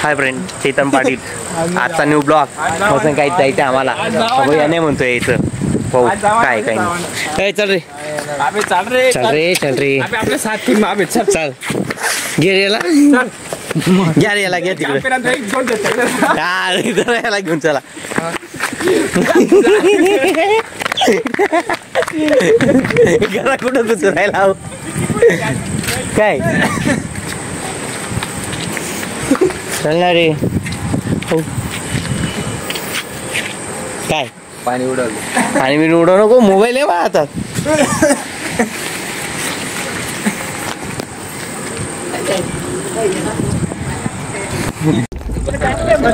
Hi friend, Chetan Patil. आजचा new blog असं काही जायचं आम्हाला. याने म्हणतोय इथं पाहू काय काय नाही. चल रे चल रे चल रे आपल्या साथी मागे चल घे याला घ्या रे याला घ्या तिकडे याला घेऊन चला. घरा कुठं तुझं राहिला काय चलणार रे. हो काय पाणी उडवलं आणि मी उडवू नको. मोबाईल आहे बा आता.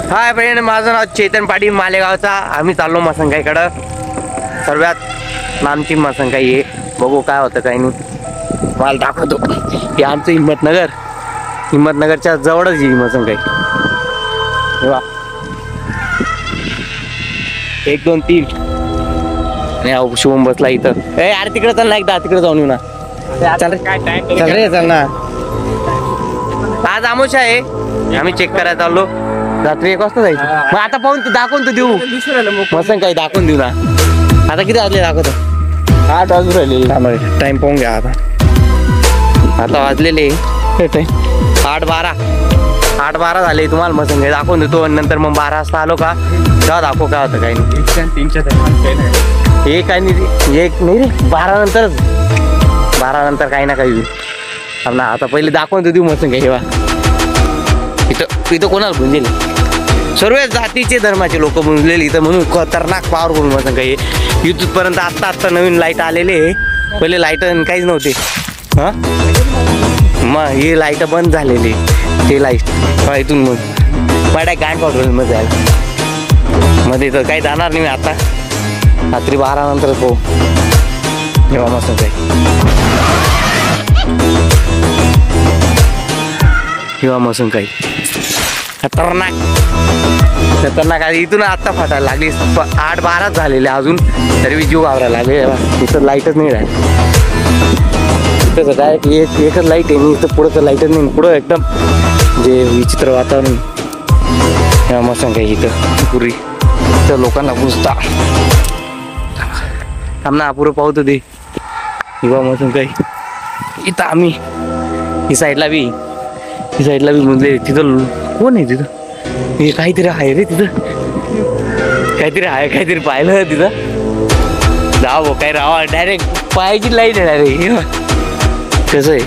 हाय फ्रेंड, माझं नाव चेतन पाटील मालेगावचा. आम्ही चाललो मसंगाईकडं. सर्वात नामची मसंगाई आहे. बघू काय होतं काही नाही. मला दाखवतो. हे आमचं हिम्मतनगरच्या जवळच ही मसंगाई. 1 2 3 आणि शुभम बसला इथं. ए अरे तिकडे चल ना, एकदा तिकडे जाऊन येऊ ना. चल रे चल रे चल ना. आज आमोशा आहे. आम्ही चेक करायला चाललो. रात्री 1 वाजता जायचं. मग आता पाहून दाखवून तर देऊ मसंग काही दाखवून देऊ ना. आता किती वाजले दाखवतो. 8 वाजून राहिले. टाइम पाहून घ्या. आता वाजलेले 8:12 झाले. तुम्हाला मसंग काही दाखवून देतो. आणि नंतर मग 12 वाजता आलो का तेव्हा दाखव काय होतं काही नाही. 3च्या हे काही नाही. एक नाही रे 12 नंतर काही ना काही ना. आता पहिले दाखवून देऊ मसंग काही. इथं कोणाला गुंजले सर्व जातीचे धर्माचे लोक गुंजलेले इथं. म्हणून खतरनाक पॉवरफुल मसंग काही. इथपर्यंत आत्ता नवीन लाईट आलेले. पहिले लाईट काहीच नव्हते. हां मग हे लाईट बंद झालेली. ते लाईट इथून मग माझ्या गांड पावडर मध्ये आहे. मध्ये तर काही जाणार नाही मी आता. रात्री 12 नंतरच हो तेव्हा मसंग काही. किंवा मसंग काही खतरनाक आहे. इथून आत्ता फाटायला लागली. 8:12 झालेले अजून तरी मी जीव घाबरायला लागले. इथं लाईटच नाही राहिली. इथं काय एकच लाईट आहे. इथं पुढं तर लाईटच नाही. पुढं एकदम जे विचित्र वातावरण. मसंग आहे इथं पुरी. इथं लोकांना बुजता आमना पुरं पाहतो ते किंवा मसंग काही. इथं आम्ही ही साईडला बी म्हणजे तिथं कोण आहे तिथं. हे काहीतरी आहे रे तिथं. काहीतरी पाहिलं तिथं. जावं काय राहा डायरेक्ट पायाची लाईट येणार रे. कसं आहे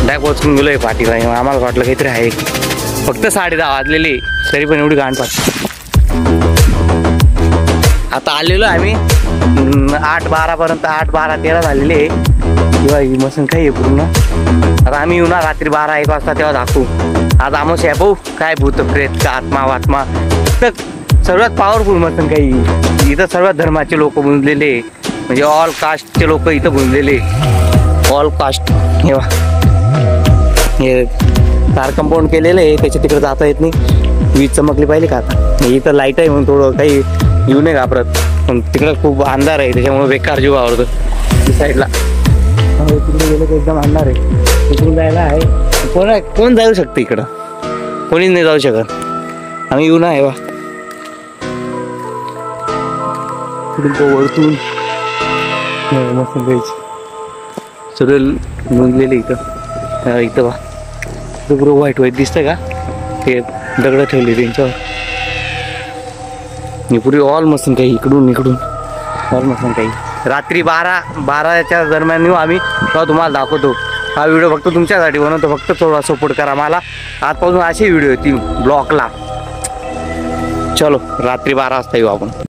डायरेक्ट वाचून गेलोय पाठीला. आम्हाला वाटलं काहीतरी आहे. फक्त 10:30 वाजलेले तरी पण एवढी गांड पाठ. आता आलेलो आम्ही 8:12 पर्यंत. 8:12-13 झालेले किंवा ही मसंग काही आहे पूर्ण. आता आम्ही येऊ ना रात्री 12-1 वाजता तेव्हा दाखवू. आज आमोशा आहे. भाऊ काय भूत प्रेत का आत्मा वात्मा. तर सर्वात पॉवरफुल मसंग काही. इथं सर्व धर्माचे लोक गुंजलेले. म्हणजे ऑल कास्टचे लोक इथं गुंजलेले. ऑल कास्ट हे कार कंपाऊंड केलेलं आहे. त्याच्या तिकडे जाता येत नाही. वीज चमकली पाहिजे का आता. इथं लाईट आहे म्हणून थोडं काही येऊ नये घाबरत. पण तिकडं खूप अंधार आहे. त्याच्यामुळे बेकार जीव आवडतो साईडला. तिकडे गेलं तर एकदम अंधार आहे. तिकडून जायला आहे. कोण जाऊ शकतं इकडं. कोणीच नाही जाऊ शकत. आम्ही येऊ ना आहे बा. वरतून मस्त सर्व गुंजलेले इथं बा. बरोबर व्हाईट दिसतं का. ते दगड ठेवले त्यांच्यावर. पुरी ऑल मसंग काही. इकडून ऑल मसंग काही. रात्री 12च्या दरम्यान येऊ आम्ही तेव्हा तुम्हाला दाखवतो. हा व्हिडिओ फक्त तुमच्यासाठी बनवतो. फक्त थोडा सपोर्ट करा मला. आजपासून असे व्हिडिओ येतील ब्लॉगला. चलो रात्री 12 वाजता येऊ आपण.